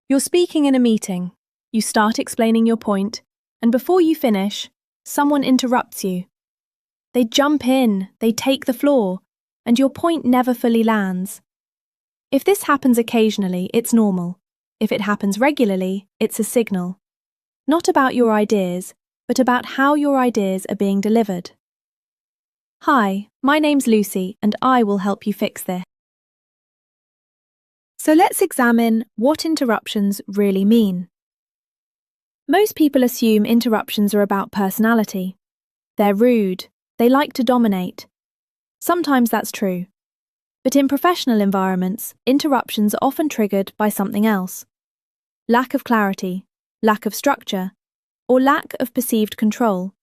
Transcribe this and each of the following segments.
You're speaking in a meeting. You start explaining your point, and before you finish, someone interrupts you. They jump in, they take the floor, and your point never fully lands. If this happens occasionally, it's normal. If it happens regularly, it's a signal. Not about your ideas, but about how your ideas are being delivered. Hi, my name's Lucy, and I will help you fix this. So let's examine what interruptions really mean. Most people assume interruptions are about personality. They're rude, they like to dominate. Sometimes that's true. But in professional environments, interruptions are often triggered by something else. Lack of clarity, lack of structure, or lack of perceived control.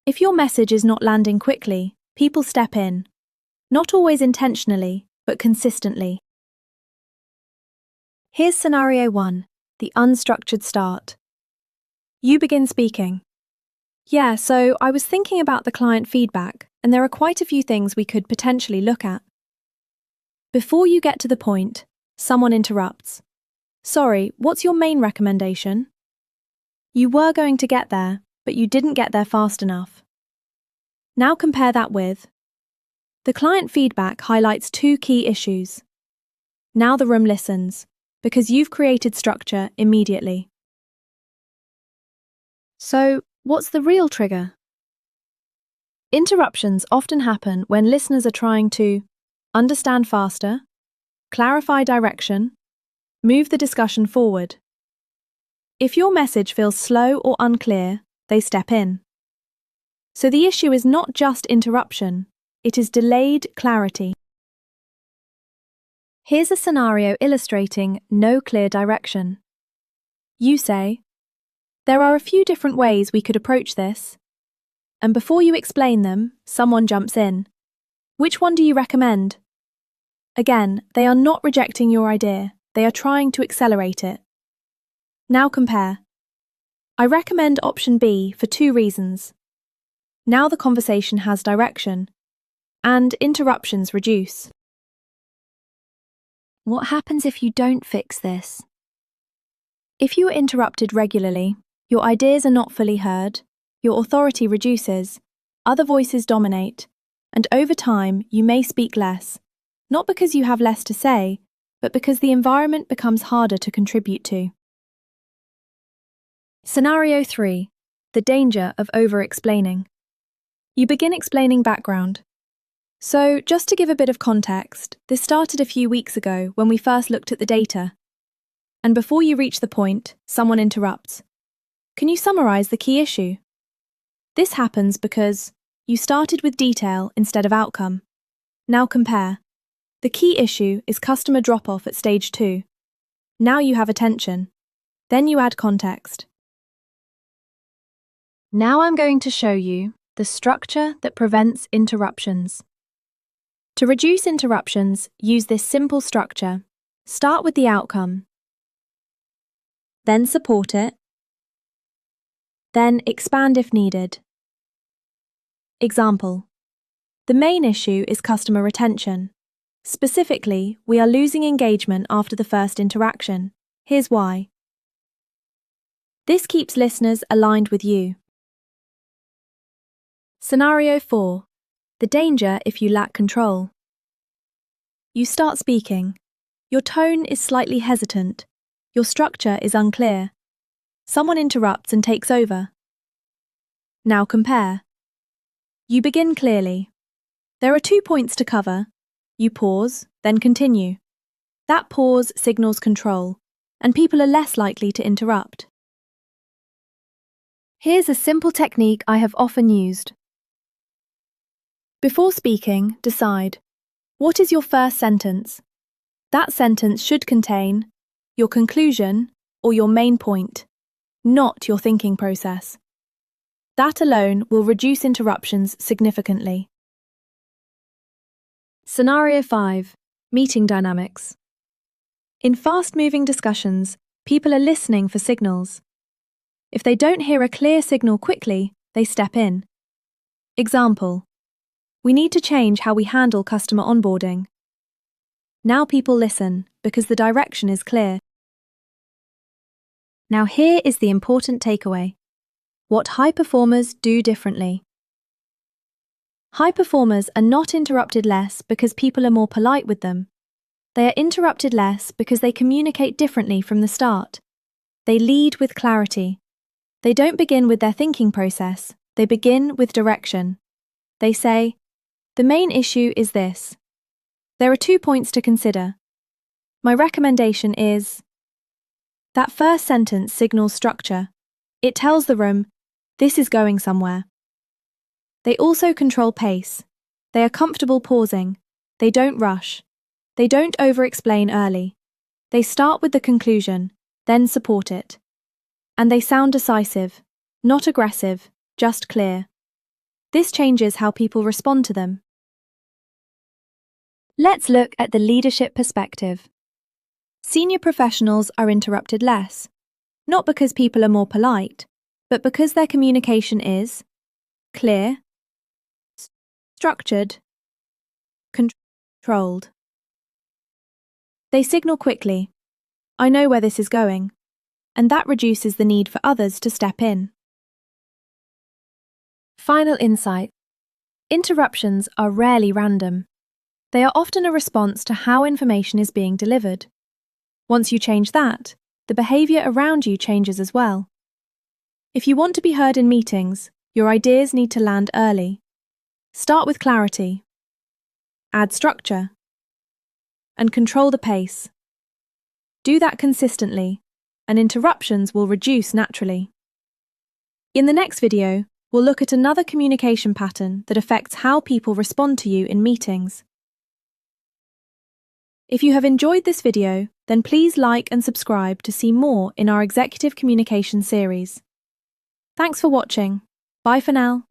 If your message is not landing quickly, people step in. Not always intentionally, but consistently. Here's scenario 1, the unstructured start. You begin speaking. Yeah, so I was thinking about the client feedback, and there are quite a few things we could potentially look at. Before you get to the point, someone interrupts. Sorry, what's your main recommendation? You were going to get there, but you didn't get there fast enough. Now compare that with. The client feedback highlights 2 key issues. Now the room listens, because you've created structure immediately. So, what's the real trigger? Interruptions often happen when listeners are trying to understand faster, clarify direction, move the discussion forward. If your message feels slow or unclear, they step in. So the issue is not just interruption, it is delayed clarity. Here's a scenario illustrating no clear direction. You say, there are a few different ways we could approach this. And before you explain them, someone jumps in. Which one do you recommend? Again, they are not rejecting your idea, they are trying to accelerate it. Now compare. I recommend option B for 2 reasons. Now the conversation has direction, and interruptions reduce. What happens if you don't fix this? If you are interrupted regularly, your ideas are not fully heard, your authority reduces, other voices dominate, and over time you may speak less, not because you have less to say, but because the environment becomes harder to contribute to. Scenario 3. The danger of over-explaining. You begin explaining background. So, just to give a bit of context, this started a few weeks ago when we first looked at the data. And before you reach the point, someone interrupts. Can you summarize the key issue? This happens because you started with detail instead of outcome. Now compare. The key issue is customer drop-off at stage 2. Now you have attention. Then you add context. Now I'm going to show you the structure that prevents interruptions. To reduce interruptions, use this simple structure. Start with the outcome. Then support it. Then expand if needed. Example. The main issue is customer retention. Specifically, we are losing engagement after the first interaction. Here's why. This keeps listeners aligned with you. Scenario 4. The danger if you lack control. You start speaking. Your tone is slightly hesitant. Your structure is unclear. Someone interrupts and takes over. Now compare. You begin clearly. There are 2 points to cover. You pause, then continue. That pause signals control, and people are less likely to interrupt. Here's a simple technique I have often used. Before speaking, decide, what is your first sentence? That sentence should contain your conclusion or your main point, not your thinking process. That alone will reduce interruptions significantly. Scenario 5. Meeting dynamics. In fast-moving discussions, people are listening for signals. If they don't hear a clear signal quickly, they step in. Example. We need to change how we handle customer onboarding. Now people listen because the direction is clear. Now here is the important takeaway. What high performers do differently. High performers are not interrupted less because people are more polite with them. They are interrupted less because they communicate differently from the start. They lead with clarity. They don't begin with their thinking process, they begin with direction. They say, "The main issue is this. There are 2 points to consider. My recommendation is..." That first sentence signals structure. It tells the room, this is going somewhere. They also control pace. They are comfortable pausing. They don't rush. They don't over-explain early. They start with the conclusion, then support it. And they sound decisive, not aggressive, just clear. This changes how people respond to them. Let's look at the leadership perspective. Senior professionals are interrupted less, not because people are more polite, but because their communication is clear, structured, controlled. They signal quickly, "I know where this is going," and that reduces the need for others to step in. Final insight. Interruptions are rarely random. They are often a response to how information is being delivered. Once you change that, the behavior around you changes as well. If you want to be heard in meetings, your ideas need to land early. Start with clarity. Add structure. And control the pace. Do that consistently, and interruptions will reduce naturally. In the next video, we'll look at another communication pattern that affects how people respond to you in meetings. If you have enjoyed this video, then please like and subscribe to see more in our Executive Communication series. Thanks for watching. Bye for now.